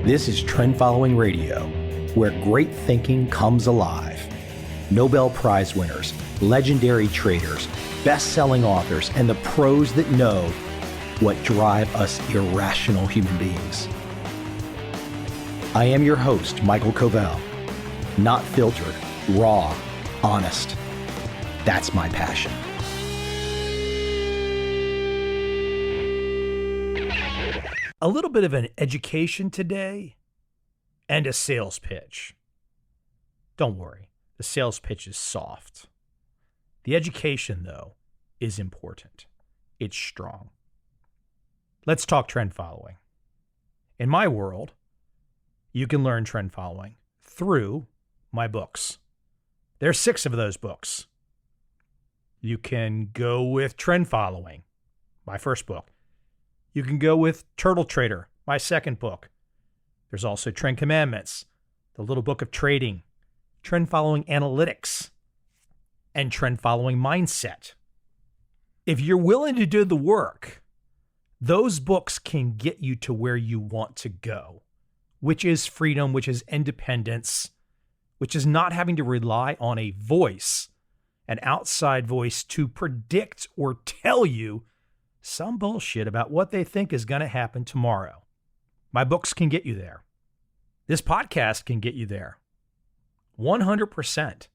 This is Trend Following Radio, where great thinking comes alive. Nobel Prize winners, legendary traders, best-selling authors, and the pros that know what drive us irrational human beings. I am your host, Michael Covel. Not filtered, raw, honest. That's my passion. A little bit of an education today and a sales pitch. Don't worry, the sales pitch is soft. The education, though, is important. It's strong. Let's talk trend following. In my world, you can learn trend following through my books. There are 6 of those books. You can go with Trend Following, my first book. You can go with Turtle Trader, my second book. There's also Trend Commandments, the little book of trading, Trend Following Analytics, and Trend Following Mindset. If you're willing to do the work, those books can get you to where you want to go, which is freedom, which is independence, which is not having to rely on a voice, an outside voice, to predict or tell you some bullshit about what they think is going to happen tomorrow. My books can get you there. This podcast can get you there. 100%.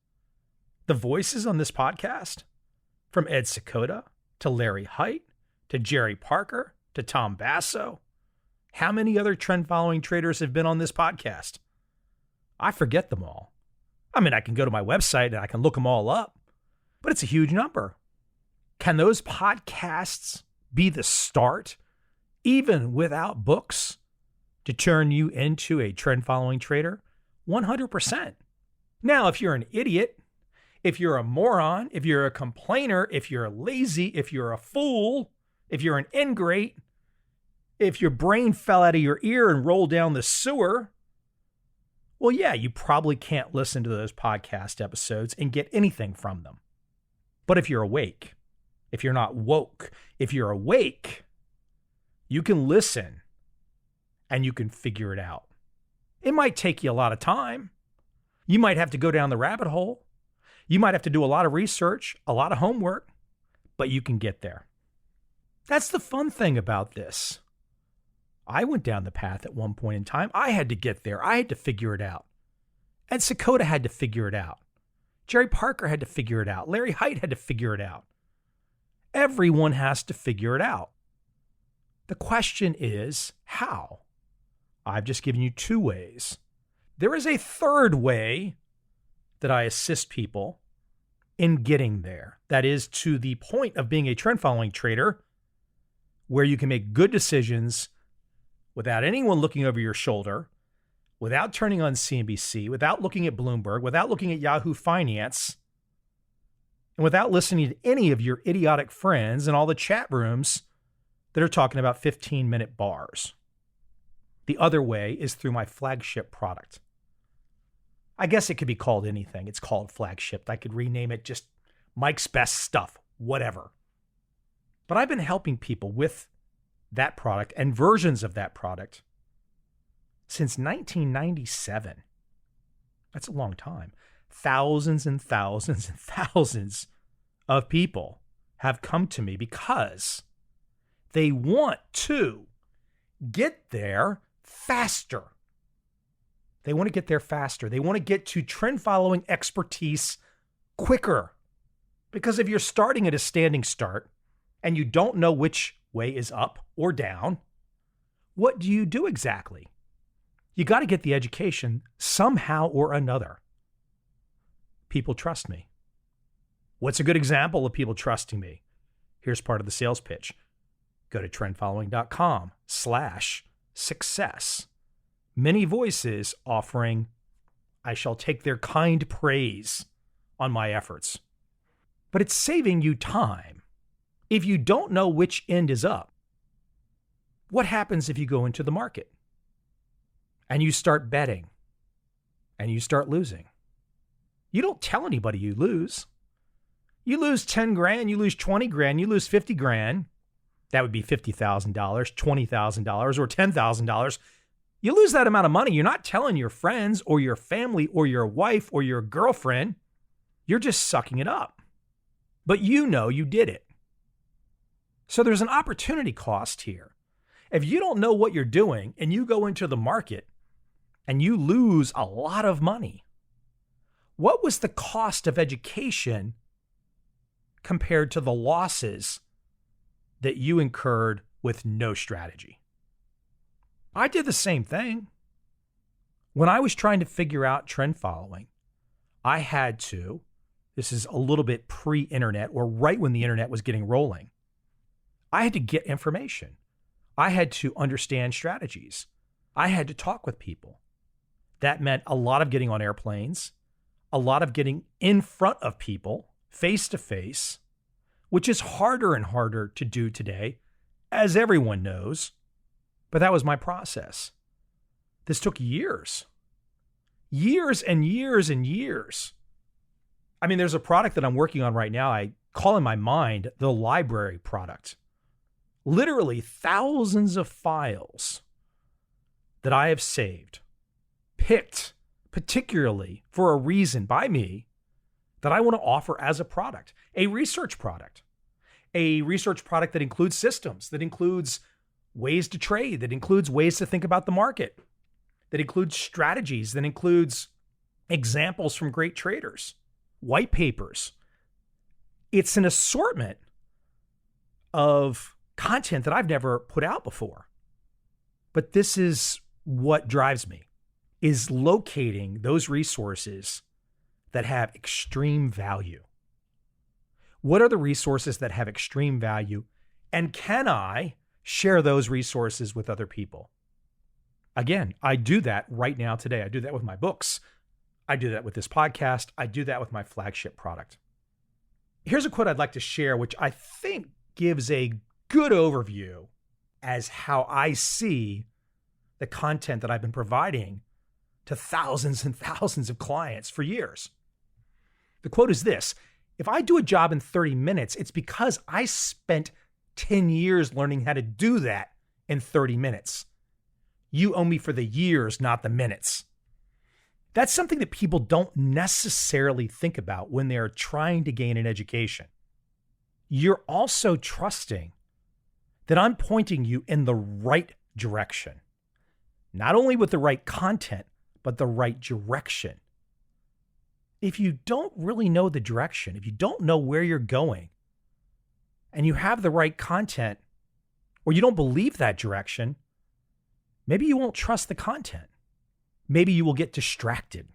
The voices on this podcast, from Ed Sakota to Larry Height to Jerry Parker to Tom Basso. How many other trend following traders have been on this podcast? I forget them all. I mean, I can go to my website and I can look them all up, but it's a huge number. Can those podcasts be the start, even without books, to turn you into a trend following trader? 100%. Now, if you're an idiot, if you're a moron, if you're a complainer, if you're lazy, if you're a fool, if you're an ingrate, if your brain fell out of your ear and rolled down the sewer, well, yeah, you probably can't listen to those podcast episodes and get anything from them. But if you're awake, if you're not woke, if you're awake, you can listen and you can figure it out. It might take you a lot of time. You might have to go down the rabbit hole. You might have to do a lot of research, a lot of homework, but you can get there. That's the fun thing about this. I went down the path at one point in time. I had to get there. I had to figure it out. Ed Sakota had to figure it out. Jerry Parker had to figure it out. Larry Height had to figure it out. Everyone has to figure it out. The question is, how? I've just given you 2 ways. There is a third way that I assist people in getting there. That is to the point of being a trend following trader where you can make good decisions without anyone looking over your shoulder, without turning on CNBC, without looking at Bloomberg, without looking at Yahoo Finance, and without listening to any of your idiotic friends in all the chat rooms that are talking about 15-minute bars. The other way is through my flagship product. I guess it could be called anything. It's called flagship. I could rename it just Mike's Best Stuff, whatever. But I've been helping people with that product and versions of that product since 1997. That's a long time. Thousands and thousands and thousands of people have come to me because they want to get there faster. They want to get there faster. They want to get to trend following expertise quicker. Because if you're starting at a standing start and you don't know which way is up or down, what do you do exactly? You got to get the education somehow or another. People trust me. What's a good example of people trusting me? Here's part of the sales pitch. Go to trendfollowing.com/success. Many voices offering, I shall take their kind praise on my efforts. But it's saving you time. If you don't know which end is up, what happens if you go into the market and you start betting and you start losing? You don't tell anybody you lose. You lose 10 grand, you lose 20 grand, you lose 50 grand. That would be $50,000, $20,000, or $10,000. You lose that amount of money, you're not telling your friends or your family or your wife or your girlfriend. You're just sucking it up. But you know you did it. So there's an opportunity cost here. If you don't know what you're doing and you go into the market and you lose a lot of money, what was the cost of education compared to the losses that you incurred with no strategy? I did the same thing. When I was trying to figure out trend following, I had to, this is a little bit pre-internet or right when the internet was getting rolling, I had to get information. I had to understand strategies. I had to talk with people. That meant a lot of getting on airplanes, a lot of getting in front of people face to face, which is harder and harder to do today, as everyone knows. But that was my process. This took years. Years and years and years. I mean, there's a product that I'm working on right now. I call in my mind the library product. Literally thousands of files that I have saved, picked particularly for a reason by me that I want to offer as a product, a research product that includes systems, that includes ways to trade, that includes ways to think about the market, that includes strategies, that includes examples from great traders, white papers. It's an assortment of content that I've never put out before. But this is what drives me, is locating those resources that have extreme value. What are the resources that have extreme value? And can I share those resources with other people? Again, I do that right now today. I do that with my books. I do that with this podcast. I do that with my flagship product. Here's a quote I'd like to share, which I think gives a good overview as how I see the content that I've been providing to thousands and thousands of clients for years. The quote is this: if I do a job in 30 minutes, it's because I spent 10 years learning how to do that in 30 minutes. You owe me for the years, not the minutes. That's something that people don't necessarily think about when they're trying to gain an education. You're also trusting that I'm pointing you in the right direction, not only with the right content, but the right direction. If you don't really know the direction, if you don't know where you're going, and you have the right content, or you don't believe that direction, maybe you won't trust the content. Maybe you will get distracted.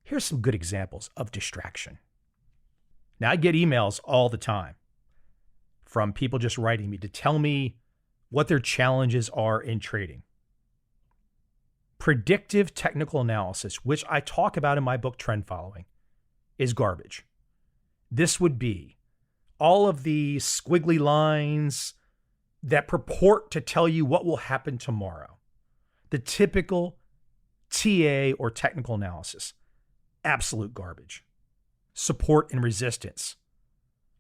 Here's some good examples of distraction. Now, I get emails all the time from people just writing me to tell me what their challenges are in trading. Predictive technical analysis, which I talk about in my book, Trend Following, is garbage. This would be all of the squiggly lines that purport to tell you what will happen tomorrow. The typical TA or technical analysis. Absolute garbage. Support and resistance.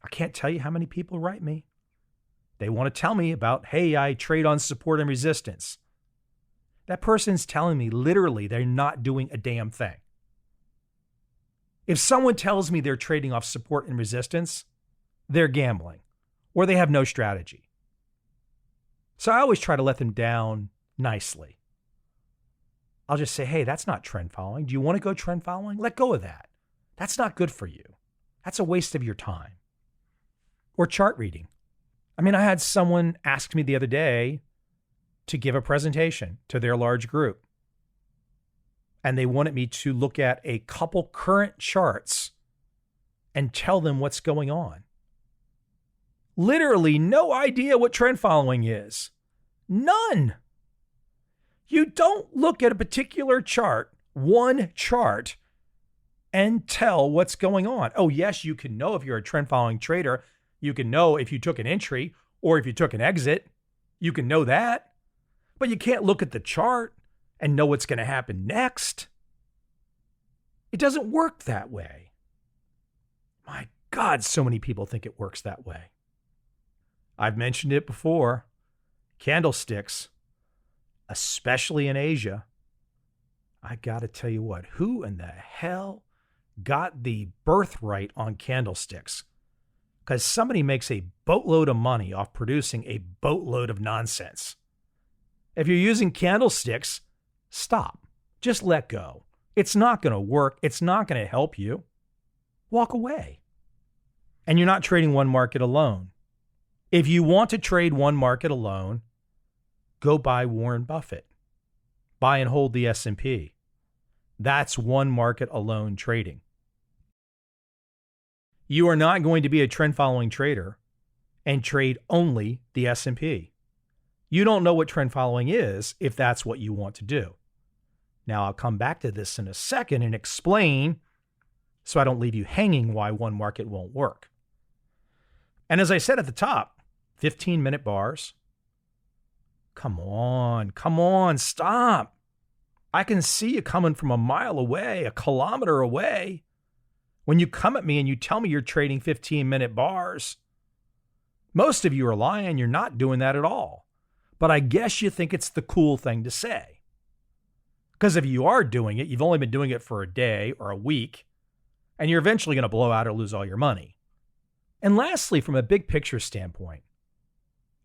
I can't tell you how many people write me. They want to tell me about, hey, I trade on support and resistance. That person's telling me literally they're not doing a damn thing. If someone tells me they're trading off support and resistance, they're gambling or they have no strategy. So I always try to let them down nicely. I'll just say, hey, that's not trend following. Do you want to go trend following? Let go of that. That's not good for you. That's a waste of your time. Or chart reading. I mean, I had someone ask me the other day to give a presentation to their large group. And they wanted me to look at a couple current charts and tell them what's going on. Literally no idea what trend following is. None. You don't look at a particular chart, one chart, and tell what's going on. Oh, yes, you can know if you're a trend following trader. You can know if you took an entry or if you took an exit. You can know that. But you can't look at the chart and know what's going to happen next. It doesn't work that way. My God, so many people think it works that way. I've mentioned it before. Candlesticks. especially in Asia. I got to tell you what, who in the hell got the birthright on candlesticks? Because somebody makes a boatload of money off producing a boatload of nonsense. If you're using candlesticks, stop. Just let go. It's not going to work. It's not going to help you. Walk away. And you're not trading one market alone. If you want to trade one market alone, go buy Warren Buffett. Buy and hold the S&P. That's one market alone trading. You are not going to be a trend following trader and trade only the S&P. You don't know what trend following is if that's what you want to do. Now, I'll come back to this in a second and explain so I don't leave you hanging why one market won't work. And as I said at the top, 15-minute bars. Come on, stop. I can see you coming from a mile away, a kilometer away. When you come at me and you tell me you're trading 15-minute bars, most of you are lying. You're not doing that at all. But I guess you think it's the cool thing to say. Because if you are doing it, you've only been doing it for a day or a week, and you're eventually going to blow out or lose all your money. And lastly, from a big picture standpoint,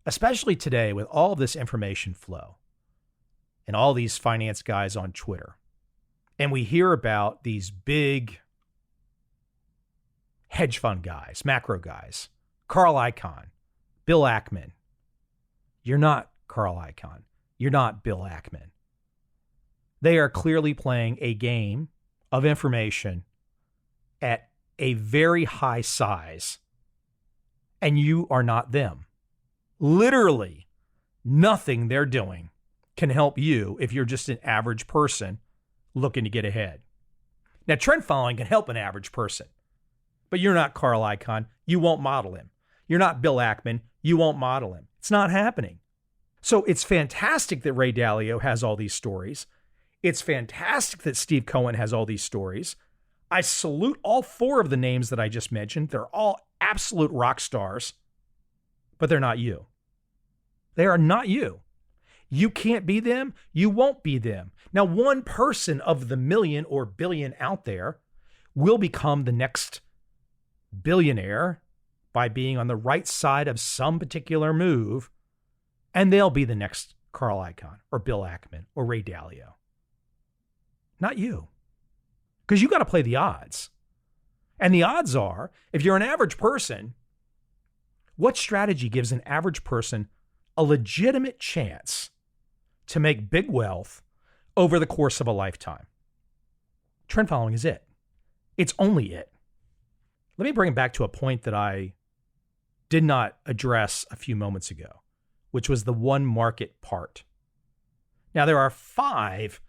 especially today with all this information flow and all these finance guys on Twitter, and we hear about these big hedge fund guys, macro guys, Carl Icahn, Bill Ackman. You're not Carl Icahn. You're not Bill Ackman. They are clearly playing a game of information at a very high size, and you are not them. Literally, nothing they're doing can help you if you're just an average person looking to get ahead. Now, trend following can help an average person, but you're not Carl Icahn. You won't model him. You're not Bill Ackman. You won't model him. It's not happening. So it's fantastic that Ray Dalio has all these stories. It's fantastic that Steve Cohen has all these stories. I salute all four of the names that I just mentioned. They're all absolute rock stars, but they're not you. They are not you. You can't be them. You won't be them. Now, one person of the million or billion out there will become the next billionaire by being on the right side of some particular move, and they'll be the next Carl Icahn or Bill Ackman or Ray Dalio. Not you. Because you got to play the odds. And the odds are, if you're an average person, what strategy gives an average person a legitimate chance to make big wealth over the course of a lifetime? Trend following is it. It's only it. Let me bring it back to a point that I did not address a few moments ago, which was the one market part. Now, there are five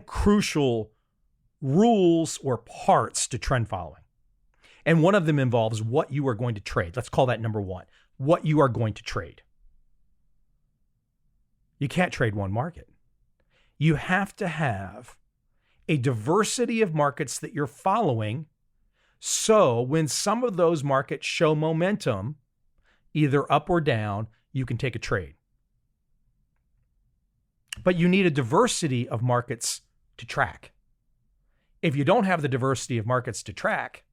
crucial rules or parts to trend following. And one of them involves what you are going to trade. Let's call that number one, what you are going to trade. You can't trade one market. You have to have a diversity of markets that you're following. So when some of those markets show momentum, either up or down, you can take a trade. But you need a diversity of markets to track. If you don't have the diversity of markets to track,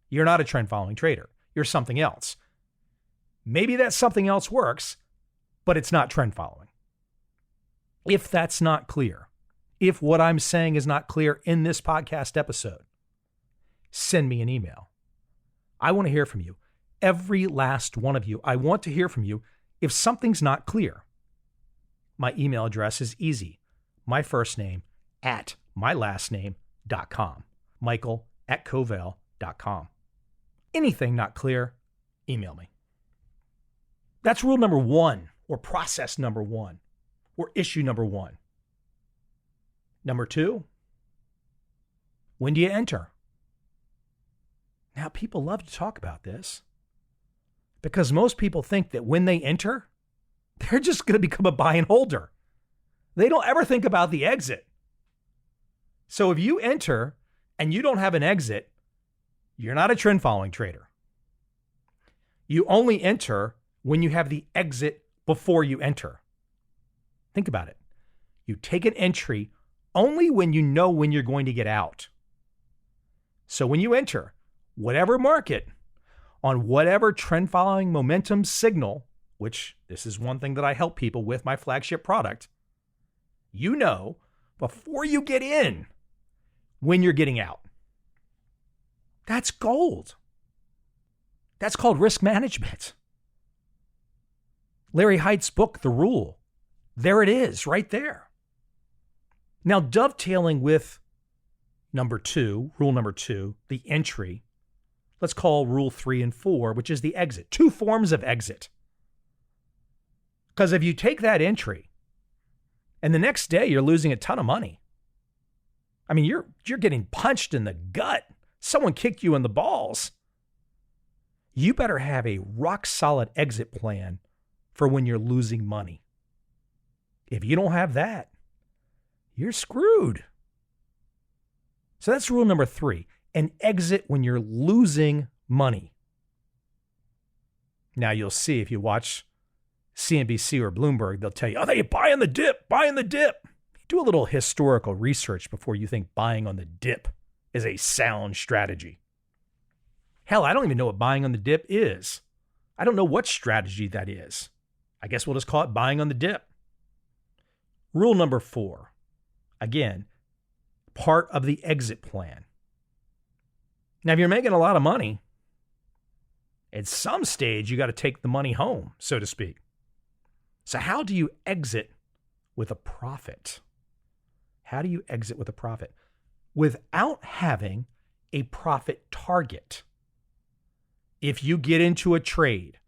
you're not a trend following trader. You're something else. Maybe that something else works, but it's not trend following. If that's not clear, if what I'm saying is not clear in this podcast episode, send me an email. I want to hear from you. Every last one of you. I want to hear from you if something's not clear. My email address is easy. My first name at my last name.com. Michael@Covel.com. Anything not clear, email me. That's rule number one, or process number one, or issue number one. Number two, when do you enter? Now, people love to talk about this because most people think that when they enter, they're just going to become a buy and holder. They don't ever think about the exit. So if you enter and you don't have an exit, you're not a trend following trader. You only enter when you have the exit before you enter. Think about it. You take an entry only when you know when you're going to get out. So when you enter whatever market on whatever trend following momentum signal, which this is one thing that I help people with my flagship product, you know before you get in when you're getting out. That's gold. That's called risk management. Larry Height's book, The Rule, there it is, right there. Now, dovetailing with rule number two, the entry, let's call rule 3 and 4, which is the exit. Two forms of exit. Because if you take that entry and the next day you're losing a ton of money, I mean, you're getting punched in the gut. Someone kicked you in the balls. You better have a rock solid exit plan for when you're losing money. If you don't have that, you're screwed. So that's rule number 3, an exit when you're losing money. Now you'll see if you watch CNBC or Bloomberg, they'll tell you, oh, they buy on the dip, buy on the dip. Do a little historical research before you think buying on the dip is a sound strategy. Hell, I don't even know what buying on the dip is. I don't know what strategy that is. I guess we'll just call it buying on the dip. Rule number 4, again, part of the exit plan. Now, if you're making a lot of money, at some stage, you got to take the money home, so to speak. So how do you exit with a profit? How do you exit with a profit? Without having a profit target. If you get into a trade,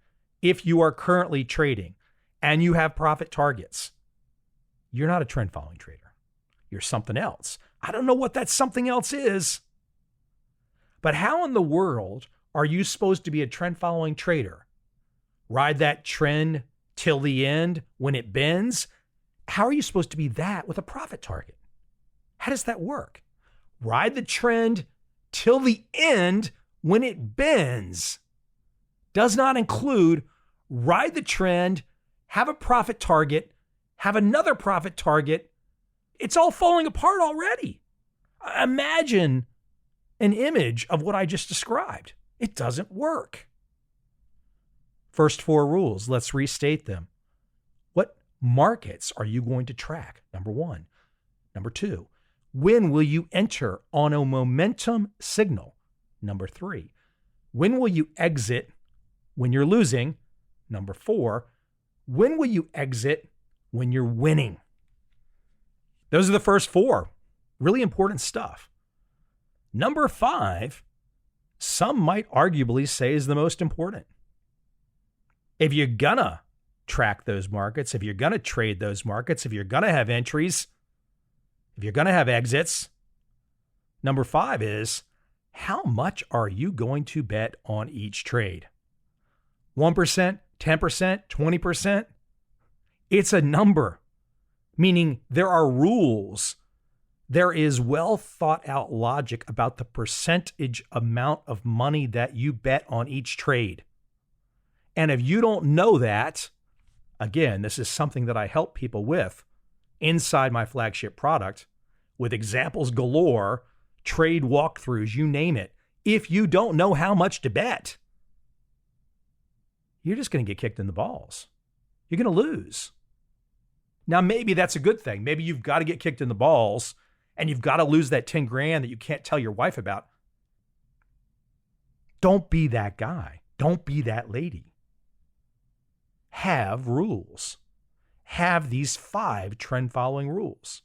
if you are currently trading and you have profit targets, you're not a trend following trader. You're something else. I don't know what that something else is. But how in the world are you supposed to be a trend following trader? Ride that trend till the end when it bends? How are you supposed to be that with a profit target? How does that work? Ride the trend till the end when it bends. Does not include ride the trend, have a profit target, have another profit target. It's all falling apart already. Imagine an image of what I just described. It doesn't work. First 4 rules, let's restate them. What markets are you going to track? Number 1. Number 2, when will you enter on a momentum signal? Number 3, when will you exit when you're losing? Number 4, when will you exit when you're winning? Those are the first 4. Really important stuff. Number 5, some might arguably say is the most important. If you're gonna track those markets, if you're gonna trade those markets, if you're gonna have entries, if you're gonna have exits, number 5 is, how much are you going to bet on each trade? 1%, 10%, 20%? It's a number, meaning there are rules. There is well thought out logic about the percentage amount of money that you bet on each trade. And if you don't know that, again, this is something that I help people with inside my flagship product with examples galore, trade walkthroughs, you name it. If you don't know how much to bet, you're just going to get kicked in the balls. You're going to lose. Now, maybe that's a good thing. Maybe you've got to get kicked in the balls and you've got to lose that 10 grand that you can't tell your wife about. Don't be that guy. Don't be that lady. Have rules. Have these 5 trend following rules.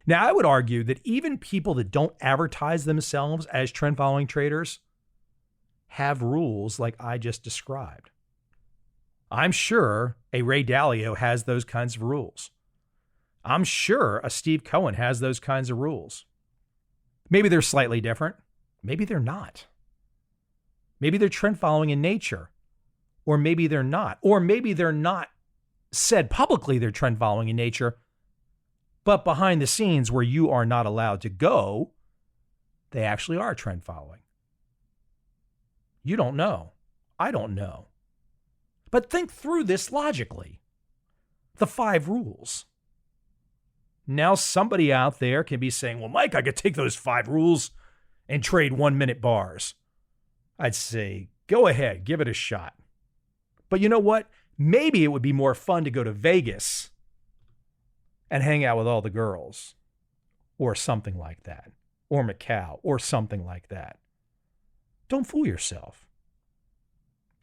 Now, I would argue that even people that don't advertise themselves as trend following traders have rules like I just described. I'm sure a Ray Dalio has those kinds of rules. I'm sure a Steve Cohen has those kinds of rules. Maybe they're slightly different. Maybe they're not. Maybe they're trend following in nature, or maybe they're not. Or maybe they're not said publicly they're trend following in nature, but behind the scenes where you are not allowed to go, they actually are trend following. You don't know. I don't know. But think through this logically. the 5 rules. Now somebody out there can be saying, well, Mike, I could take those 5 rules and trade 1-minute bars. I'd say, go ahead, give it a shot. But you know what? Maybe it would be more fun to go to Vegas and hang out with all the girls or something like that, or Macau or something like that. Don't fool yourself.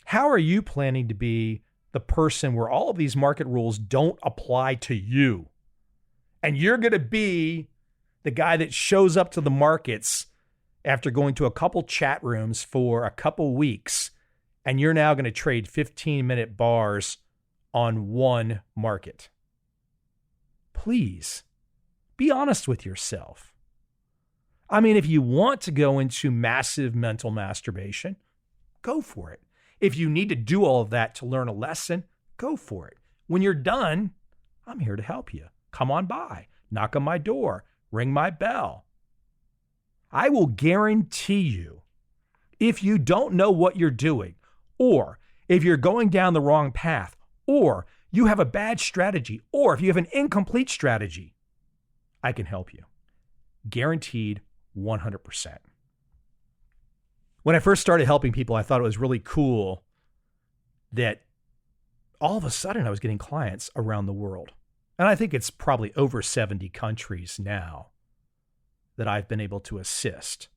How are you planning to be the person where all of these market rules don't apply to you? And you're going to be the guy that shows up to the markets after going to a couple chat rooms for a couple weeks, and you're now going to trade 15-minute bars on one market. Please, be honest with yourself. I mean, if you want to go into massive mental masturbation, go for it. If you need to do all of that to learn a lesson, go for it. When you're done, I'm here to help you. Come on by, knock on my door, ring my bell. I will guarantee you, if you don't know what you're doing, or if you're going down the wrong path, or you have a bad strategy, or if you have an incomplete strategy, I can help you. Guaranteed 100%. When I first started helping people, I thought it was really cool that all of a sudden I was getting clients around the world. And I think it's probably over 70 countries now that I've been able to assist.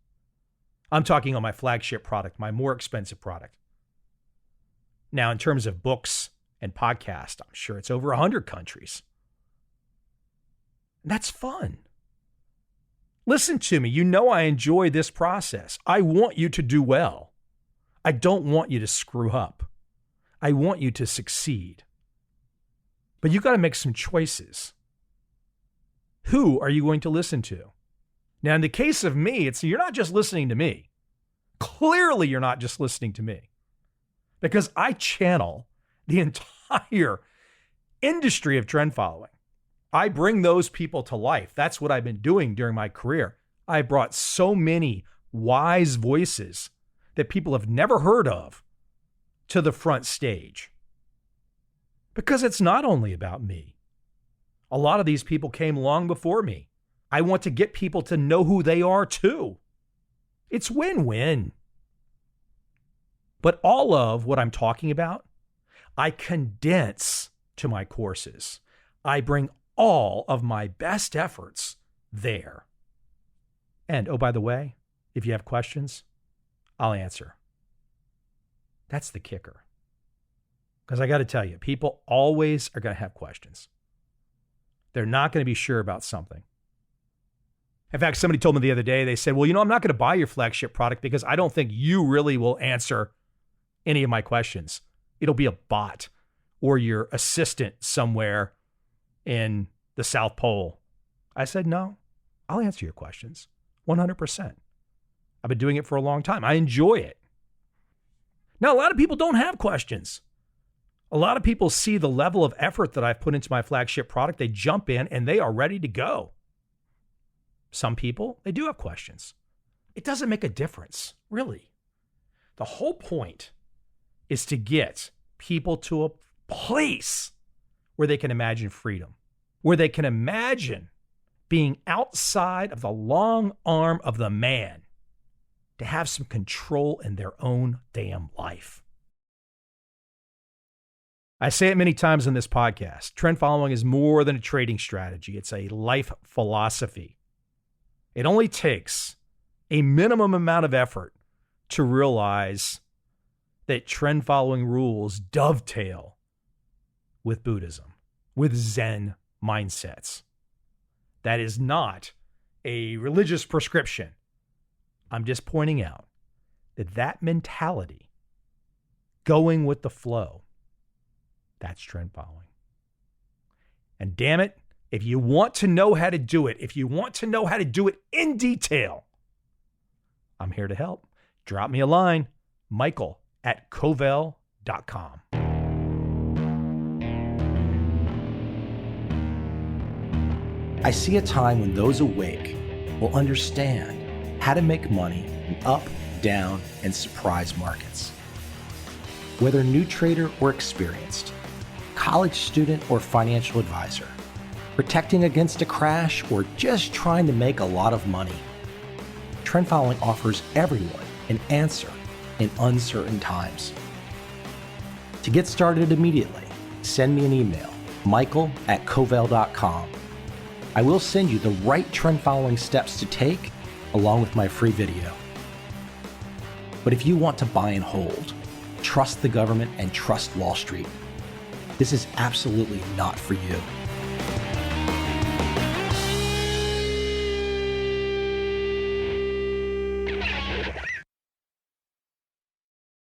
I'm talking on my flagship product, my more expensive product. Now, in terms of books and podcasts, I'm sure it's over 100 countries. And that's fun. Listen to me. You know I enjoy this process. I want you to do well. I don't want you to screw up. I want you to succeed. But you've got to make some choices. Who are you going to listen to? Now, in the case of me, you're not just listening to me. Clearly, you're not just listening to me. Because I channel the entire industry of trend following. I bring those people to life. That's what I've been doing during my career. I brought so many wise voices that people have never heard of to the front stage. Because it's not only about me. A lot of these people came long before me. I want to get people to know who they are too. It's win-win. But all of what I'm talking about, I condense to my courses. I bring all of my best efforts there. And oh, by the way, if you have questions, I'll answer. That's the kicker. Because I got to tell you, people always are going to have questions. They're not going to be sure about something. In fact, somebody told me the other day, they said, well, I'm not going to buy your flagship product because I don't think you really will answer any of my questions. It'll be a bot or your assistant somewhere in the South Pole. I said, no, I'll answer your questions 100%. I've been doing it for a long time. I enjoy it. Now, a lot of people don't have questions. A lot of people see the level of effort that I've put into my flagship product. They jump in and they are ready to go. Some people, they do have questions. It doesn't make a difference, really. The whole point is to get people to a place where they can imagine freedom, where they can imagine being outside of the long arm of the man, to have some control in their own damn life. I say it many times in this podcast. Trend following is more than a trading strategy. It's a life philosophy. It only takes a minimum amount of effort to realize that trend following rules dovetail with Buddhism, with Zen mindsets. That is not a religious prescription. I'm just pointing out that mentality, going with the flow, that's trend following. And damn it, if you want to know how to do it, if you want to know how to do it in detail, I'm here to help. Drop me a line, michael@covel.com. I see a time when those awake will understand how to make money in up, down, and surprise markets. Whether new trader or experienced, college student or financial advisor, protecting against a crash, or just trying to make a lot of money, Trend Following offers everyone an answer in uncertain times. To get started immediately, send me an email, michael@covel.com. I will send you the right trend following steps to take along with my free video. But if you want to buy and hold, trust the government and trust Wall Street, this is absolutely not for you.